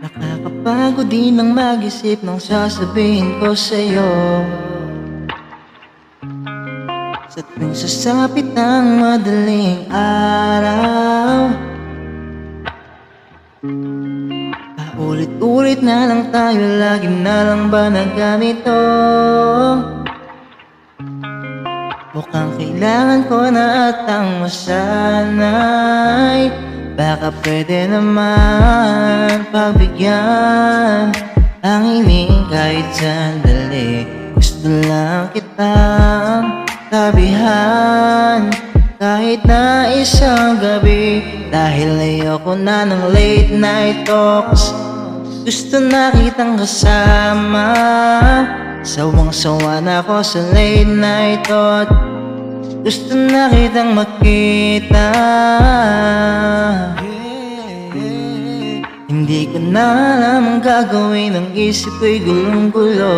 Nakakapagod din ang mag-isip ng sasabihin ko sa'yo. Sa tuwing sasapit ng madaling araw, paulit-ulit na lang tayo, lagi na lang ba na ganito? Mukhang kailangan ko na atang masanay. Baka pwede naman pagbigyan ang hiling kahit sandali. Gusto lang kitang tabihan kahit na isang gabi. Dahil ayoko na ng late night talks, gusto na kitang kasama. Sawang-sawa na ako sa late night thought, gusto na kitang makita. Hindi ko na alam ang gagawin, ang isip ko'y gulong-gulo.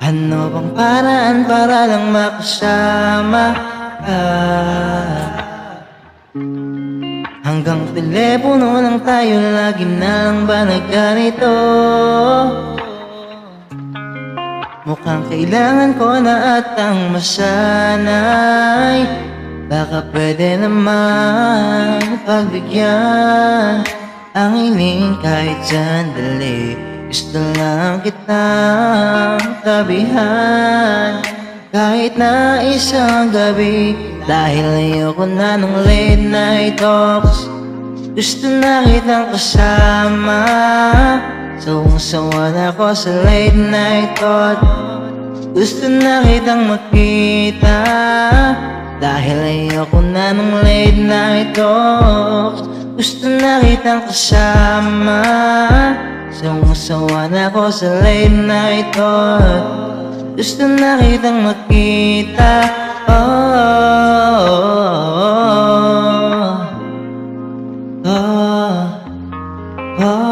Ano bang paraan para lang makasama ka? Hanggang telepono lang tayo, lagi na lang ba na ganito? Mukhang kailangan ko na atang masanay. Baka pwede naman pagbigyan ang hiling kahit sandali. Gusto lang kitang tabihan kahit na isang gabi. Dahil ayoko na ng late night talks, gusto na kitang kasama. Sawang-sawa na ako sa late night thought, gusto na kitang makita. Dahil ayoko na ng late night talks, gusto na kitang kasama. Sawang-sawa na ako sa late night thought, gusto na kitang makita. Oh, oh, oh, oh.